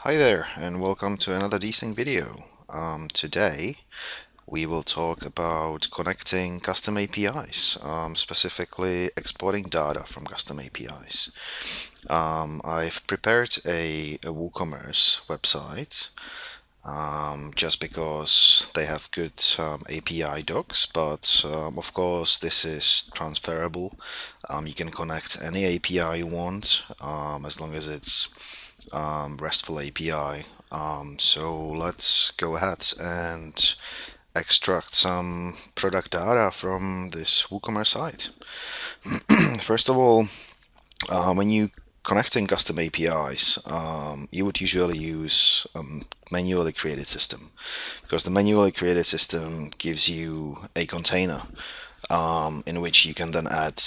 Hi there, and welcome to another decent video. Today we will talk about connecting custom APIs, specifically exporting data from custom APIs. I've prepared a WooCommerce website just because they have good API docs, but of course this is transferable. You can connect any API you want as long as it's RESTful API. So let's go ahead and extract some product data from this WooCommerce site. First of all, when you connecting custom APIs, you would usually use manually created system because the manually created system gives you a container in which you can then add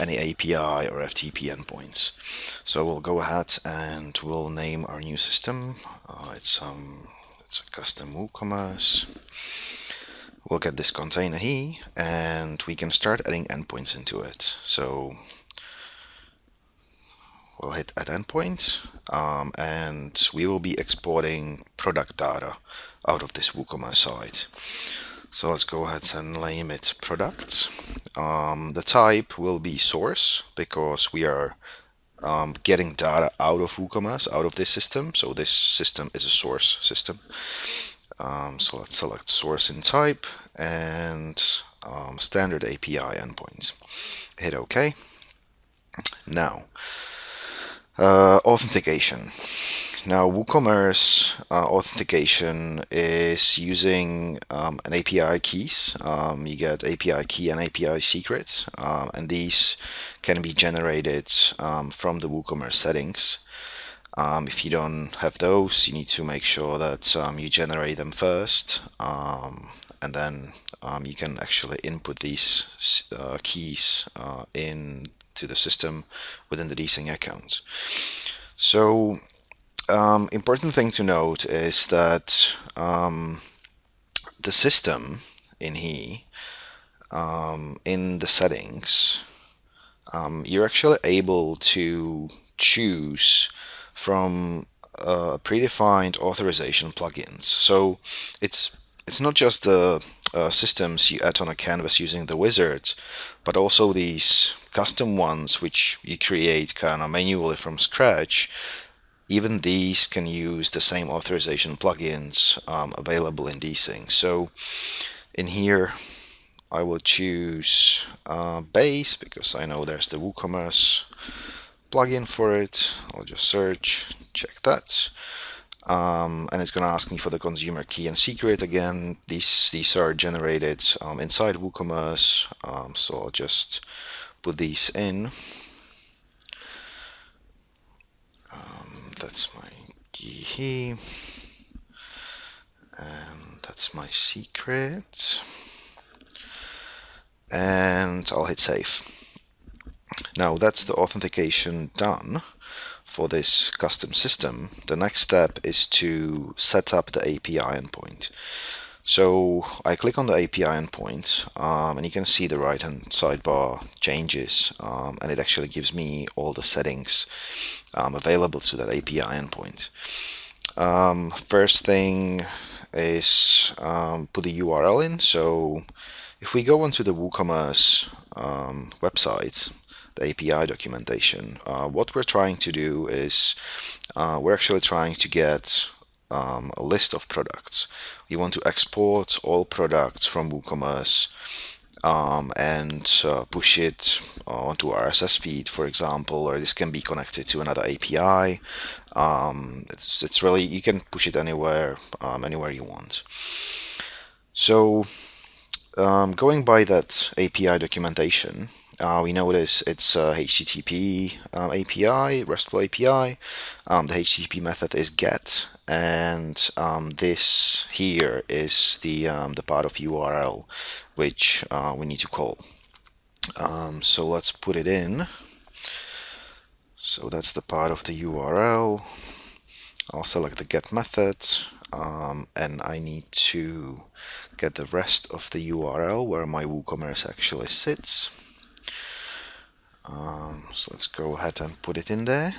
any API or FTP endpoints. So we'll go ahead and we'll name our new system. It's a custom WooCommerce. We'll get this container here, and we can start adding endpoints into it. So we'll hit add endpoint, and we will be exporting product data out of this WooCommerce site. So let's go ahead and name it products. The type will be source because we are getting data out of WooCommerce, out of this system. So this system is a source system. So let's select source in type and standard API endpoint. Hit OK. Now, authentication. Now, WooCommerce authentication is using an API keys. You get API key and API secrets, and these can be generated from the WooCommerce settings. If you don't have those, you need to make sure that you generate them first, and then you can actually input these keys into the system within the desync account. So important thing to note is that the system in here, in the settings, you're actually able to choose from predefined authorization plugins. So it's not just the systems you add on a canvas using the wizard, but also these custom ones which you create kind of manually from scratch. Even these can use the same authorization plugins available in desync. So in here, I will choose base because I know there's the WooCommerce plugin for it. I'll just search, check that. And it's going to ask me for the consumer key and secret again. These are generated inside WooCommerce, so I'll just put these in. That's my key, and that's my secret, and I'll hit save. Now that's the authentication done for this custom system. The next step is to set up the API endpoint. So I click on the API endpoint, and you can see the right hand sidebar changes, and it actually gives me all the settings available to that API endpoint. First thing is put the URL in. So if we go onto the WooCommerce website, the API documentation, what we're trying to do is we're actually trying to get a list of products. We want to export all products from WooCommerce and push it onto RSS feed, for example, or this can be connected to another API. It's really, you can push it anywhere, anywhere you want. So going by that API documentation, we notice it's a HTTP API, RESTful API. The HTTP method is GET, and this here is the part of URL which we need to call. So let's put it in. So that's the part of the URL. I'll select the GET method, and I need to get the rest of the URL where my WooCommerce actually sits. So let's go ahead and put it in there.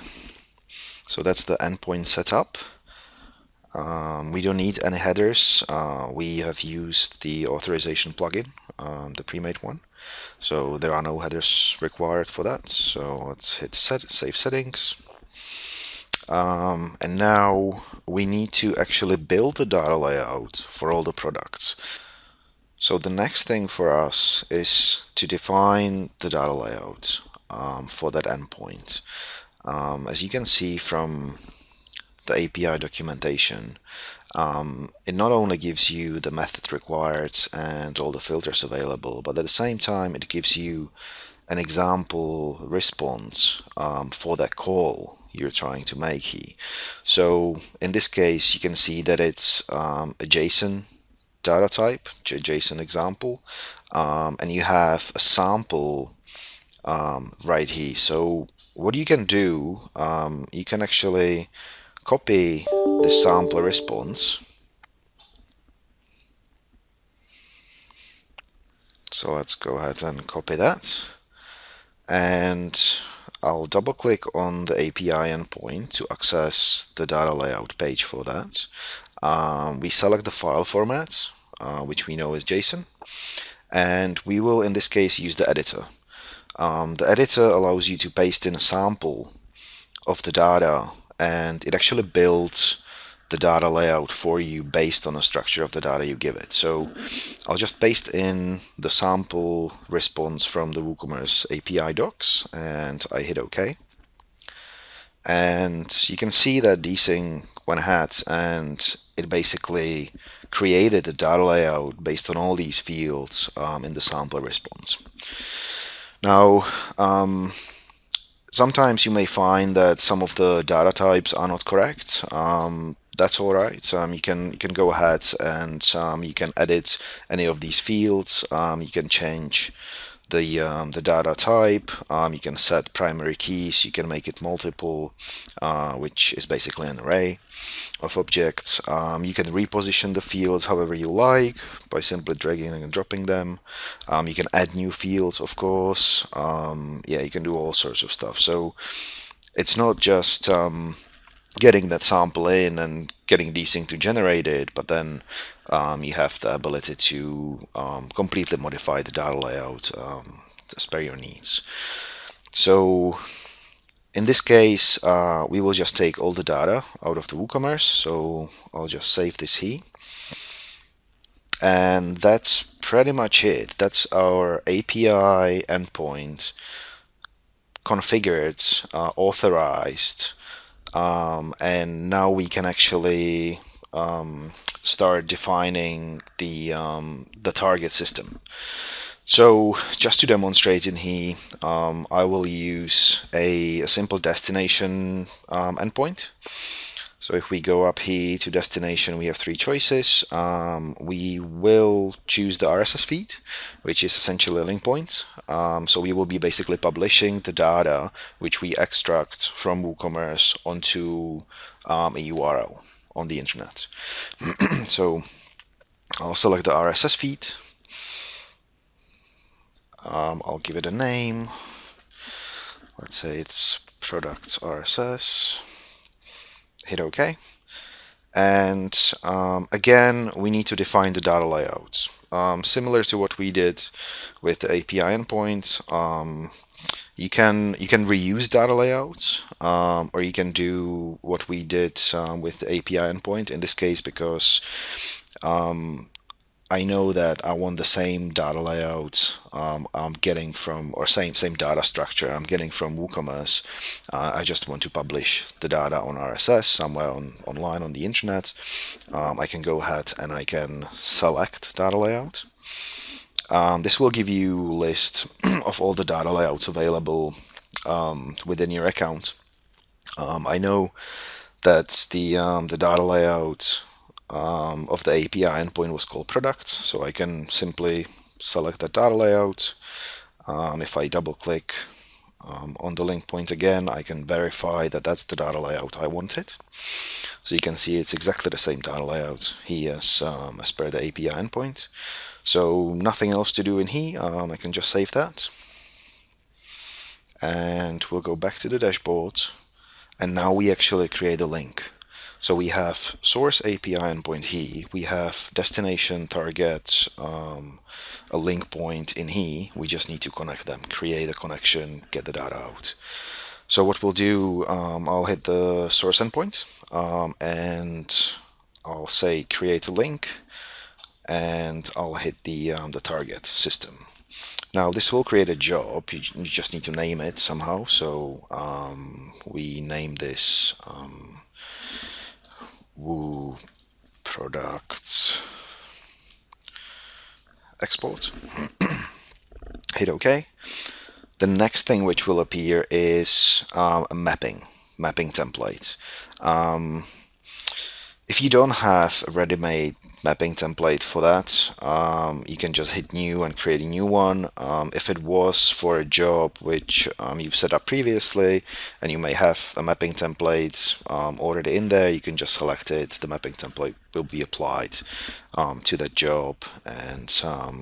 So that's the endpoint setup. We don't need any headers. We have used the authorization plugin, the pre-made one. So there are no headers required for that. So let's hit save settings. And now we need to actually build a data layout for all the products. So the next thing for us is to define the data layout for that endpoint. As you can see from the API documentation, it not only gives you the method required and all the filters available, but at the same time it gives you an example response for that call you're trying to make here. So in this case, you can see that it's a JSON data type, JSON example, and you have a sample right here. So what you can do, you can actually copy the sample response. So let's go ahead and copy that. And I'll double click on the API endpoint to access the data layout page for that. We select the file format, which we know is JSON, and we will in this case use the editor. The editor allows you to paste in a sample of the data, and it actually builds the data layout for you based on the structure of the data you give it. So I'll just paste in the sample response from the Woocommerce API docs, and I hit OK. And you can see that desync went ahead and it basically created a data layout based on all these fields in the sample response. Now, sometimes you may find that some of the data types are not correct. That's all right. You can go ahead and you can edit any of these fields. You can change the data type. You can set primary keys. You can make it multiple, which is basically an array of objects. You can reposition the fields however you like by simply dragging and dropping them. You can add new fields, of course. Yeah, you can do all sorts of stuff. So it's not just getting that sample in and getting desync to generate it, but then you have the ability to completely modify the data layout as per your needs. So in this case, we will just take all the data out of the Woocommerce. So I'll just save this here. And that's pretty much it. That's our API endpoint configured, authorized, and now we can actually start defining the target system. So just to demonstrate in here, I will use a simple destination endpoint. So if we go up here to destination, we have three choices. We will choose the RSS feed, which is essentially a link point. So we will be basically publishing the data which we extract from WooCommerce onto a URL on the internet. So I'll select the RSS feed. I'll give it a name. Let's say it's products RSS. Hit OK. And again, we need to define the data layout. Similar to what we did with the API endpoint, you can reuse data layouts, or you can do what we did with the API endpoint in this case, because I know that I want the same data layout I'm getting from, or same data structure I'm getting from WooCommerce. I just want to publish the data on RSS somewhere online on the internet. I can go ahead and I can select data layout. This will give you a list of all the data layouts available within your account. I know that the data layout of the API endpoint was called product, so I can simply select that data layout. If I double click on the link point again, I can verify that that's the data layout I wanted. So you can see it's exactly the same data layout here as per the API endpoint. So nothing else to do in here. I can just save that. And we'll go back to the dashboard. And now we actually create a link. So we have source API endpoint here, we have destination target, a link point in here. We just need to connect them, create a connection, get the data out. So what we'll do, I'll hit the source endpoint, and I'll say create a link, and I'll hit the target system. Now this will create a job. You just need to name it somehow. So we name this Woo products export. Hit OK. The next thing which will appear is a mapping template. If you don't have a ready-made mapping template for that, you can just hit new and create a new one. If it was for a job which you've set up previously and you may have a mapping template already in there, you can just select it. The mapping template will be applied to that job, and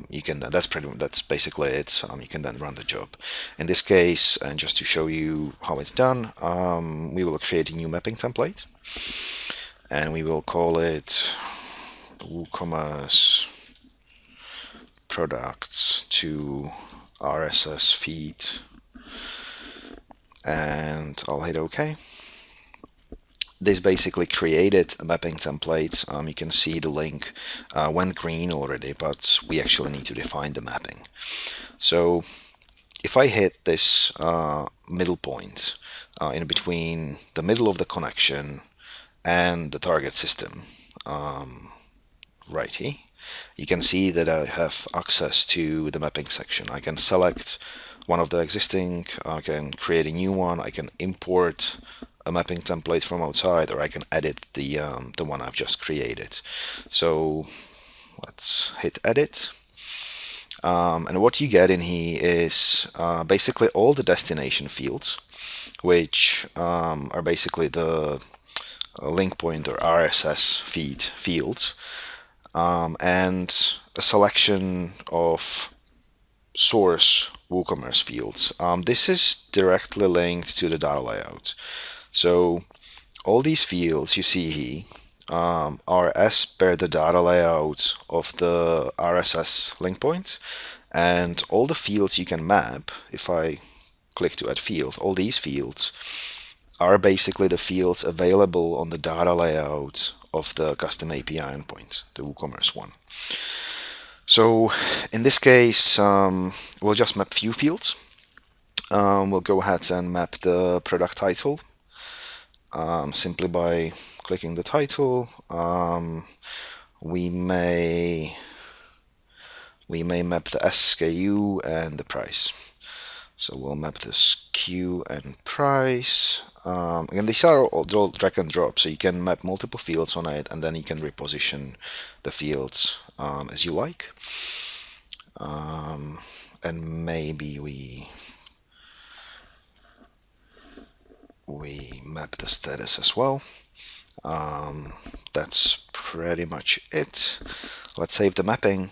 you can that's basically it. You can then run the job. In this case, and just to show you how it's done, we will create a new mapping template, and we will call it Woocommerce products to RSS feed, and I'll hit OK. This basically created a mapping template. You can see the link went green already, but we actually need to define the mapping. So if I hit this middle point in between the middle of the connection and the target system, right here, you can see that I have access to the mapping section. I can select one of the existing, I can create a new one, I can import a mapping template from outside, or I can edit the one I've just created. So let's hit edit. And what you get in here is basically all the destination fields, which are basically the link point or RSS feed fields, and a selection of source WooCommerce fields. This is directly linked to the data layout. So all these fields you see here are as per the data layout of the RSS link point, and all the fields you can map, if I click to add field, all these fields are basically the fields available on the data layout of the custom API endpoint, the WooCommerce one. So in this case, we'll just map few fields. We'll go ahead and map the product title simply by clicking the title. We may map the SKU and the price. So we'll map the SKU and price. Again, these are all drag and drop, so you can map multiple fields on it, and then you can reposition the fields as you like. And maybe we map the status as well. That's pretty much it. Let's save the mapping,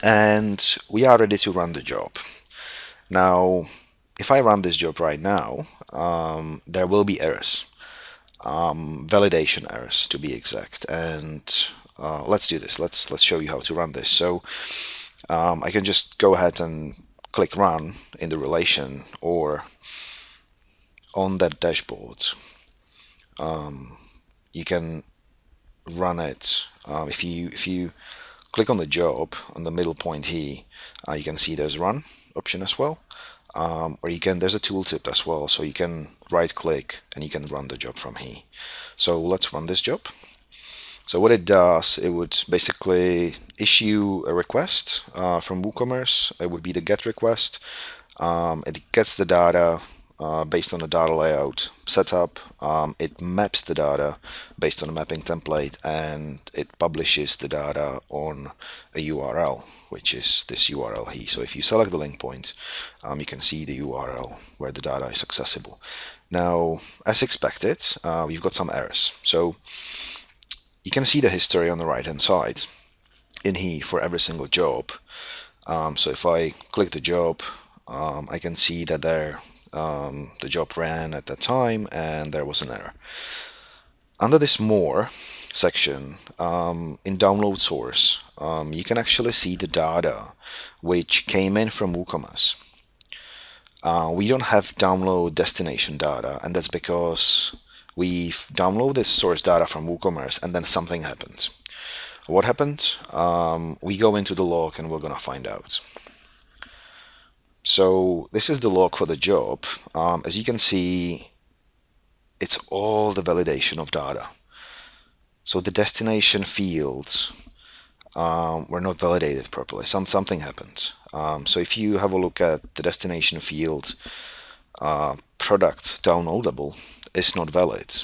and we are ready to run the job. Now, if I run this job right now, there will be errors, validation errors to be exact. And let's do this. Let's show you how to run this. So I can just go ahead and click run in the relation or on that dashboard. You can run it if you click on the job on the middle point here. You can see there's run option as well, or there's a tooltip as well, so you can right click and you can run the job from here. So let's run this job. So what it does, it would basically issue a request from WooCommerce. It would be the GET request. It gets the data based on the data layout setup. It maps the data based on a mapping template, and it publishes the data on a URL, which is this URL here. So if you select the link point, you can see the URL where the data is accessible. Now, as expected, we've got some errors. So you can see the history on the right hand side in here for every single job. So if I click the job, I can see that there The job ran at that time and there was an error. Under this more section, in download source, you can actually see the data which came in from Woocommerce. We don't have download destination data, and that's because we've downloaded source data from Woocommerce and then something happened. What happened? We go into the log and we're gonna find out. So this is the log for the job. As you can see, it's all the validation of data. So the destination fields were not validated properly. Something happened. So if you have a look at the destination field, product downloadable is not valid.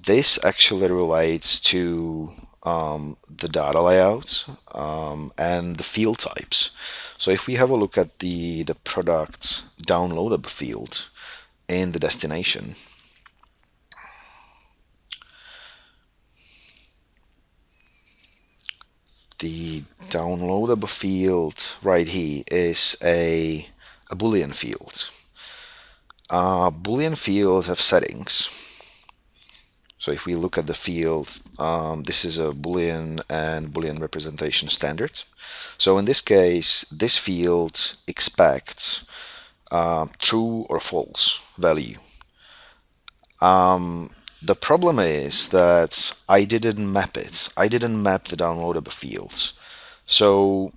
This actually relates to the data layout and the field types. So if we have a look at the product downloadable field in the destination, the downloadable field right here is a Boolean field. Boolean fields have settings. So if we look at the field, this is a Boolean and Boolean representation standard. So in this case, this field expects true or false value. The problem is that I didn't map it. I didn't map the downloadable fields. So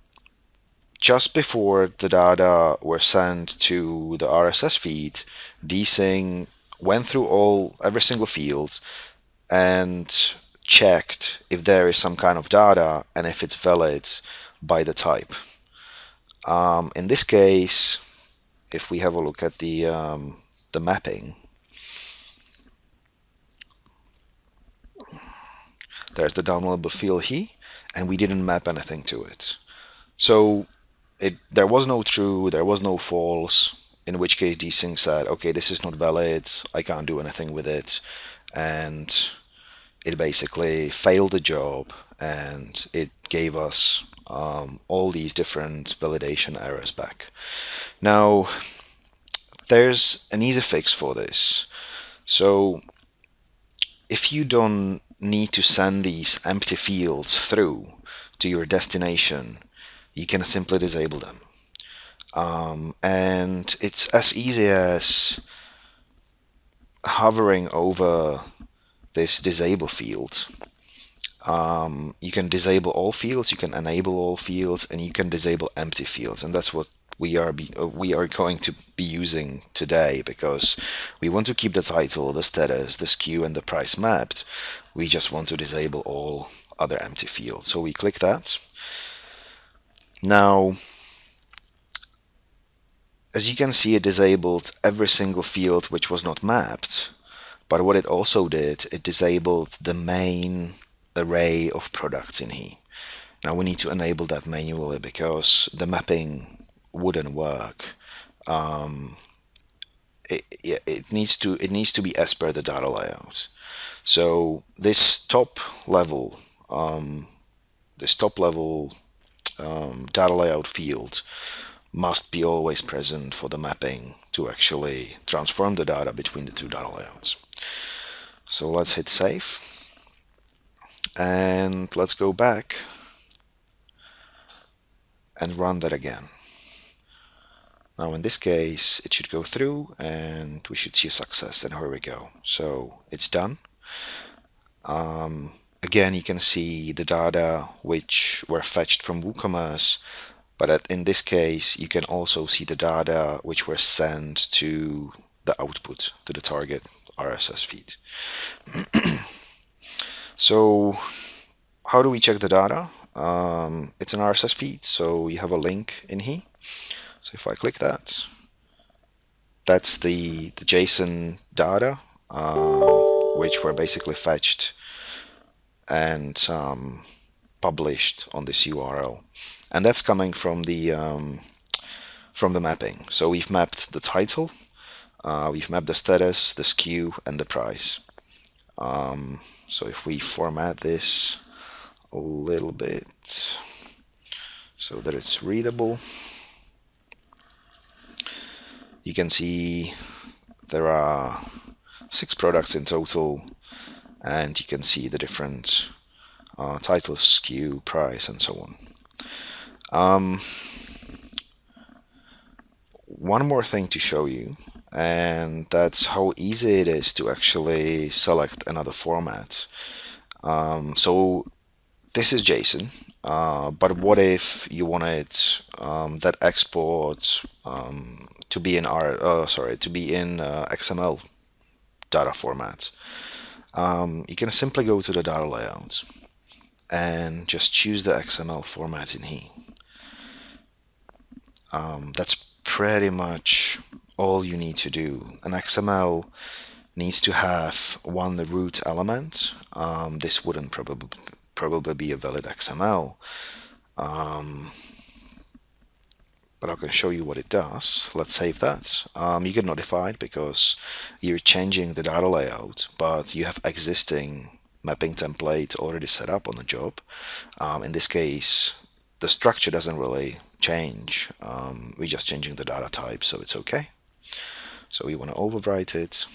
just before the data were sent to the RSS feed, desync went through every single field and checked if there is some kind of data and if it's valid by the type. In this case, if we have a look at the mapping, there's the downloadable field here, and we didn't map anything to it. So there was no true, there was no false, in which case desync said, okay, this is not valid, I can't do anything with it, and it basically failed the job, and it gave us all these different validation errors back. Now, there's an easy fix for this. So if you don't need to send these empty fields through to your destination, you can simply disable them. And it's as easy as hovering over this disable field. You can disable all fields, you can enable all fields, and you can disable empty fields, and that's what we are going to be using today, because we want to keep the title, the status, the SKU, and the price mapped. We just want to disable all other empty fields. So we click that. Now, as you can see, it disabled every single field which was not mapped, but what it also did, it disabled the main array of products in here. Now we need to enable that manually because the mapping wouldn't work. It needs to be as per the data layout. So this top level data layout field must be always present for the mapping to actually transform the data between the two data layouts. So let's hit save and let's go back and run that again. Now in this case it should go through and we should see a success, and here we go. So it's done. Again, you can see the data which were fetched from Woocommerce, but in this case you can also see the data which were sent to the output, to the target RSS feed. So how do we check the data? It's an RSS feed, so you have a link in here. So if I click that, that's the JSON data, which were basically fetched and published on this URL, and that's coming from the mapping. So we've mapped the title, we've mapped the status, the SKU, and the price. So if we format this a little bit so that it's readable, You can see there are 6 products in total, and you can see the different titles, SKU, price, and so on. One more thing to show you, and that's how easy it is to actually select another format. So this is JSON, but what if you wanted that export to be in XML data format? You can simply go to the data layout and just choose the XML format in here. That's pretty much all you need to do. An XML needs to have one root element. This wouldn't probably be a valid XML, but I can show you what it does. Let's save that. You get notified because you're changing the data layout, but you have existing mapping template already set up on the job. In this case, the structure doesn't really change. We're just changing the data type, so it's okay. So we want to overwrite it.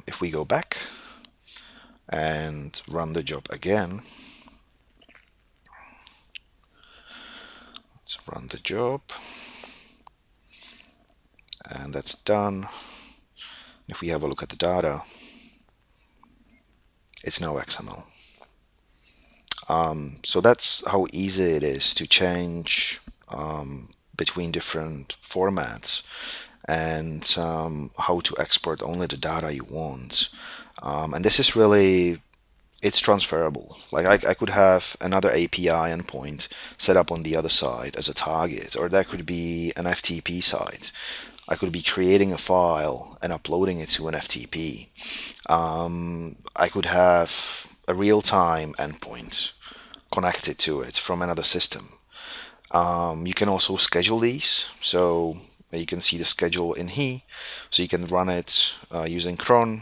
If we go back and run the job again, let's run the job, and that's done. If we have a look at the data, it's now XML. So that's how easy it is to change between different formats, and how to export only the data you want. And this is really, it's transferable. Like I could have another API endpoint set up on the other side as a target, or that could be an FTP site. I could be creating a file and uploading it to an FTP. I could have a real-time endpoint connected to it from another system. You can also schedule these, so you can see the schedule in here. So you can run it using cron.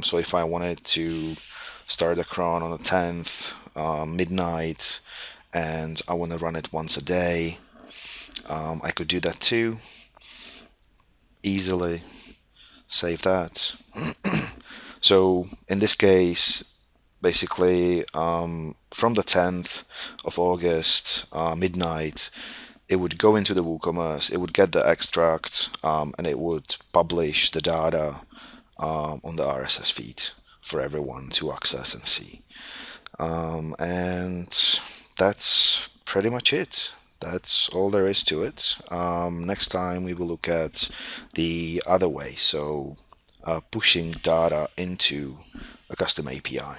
So if I wanted to start a cron on the 10th midnight, and I want to run it once a day, I could do that too. Easily save that. So in this case, basically from the 10th of August midnight, it would go into the Woocommerce, it would get the extract, and it would publish the data on the RSS feed for everyone to access and see. And that's pretty much it. That's all there is to it. Next time we will look at the other way, so pushing data into a custom API.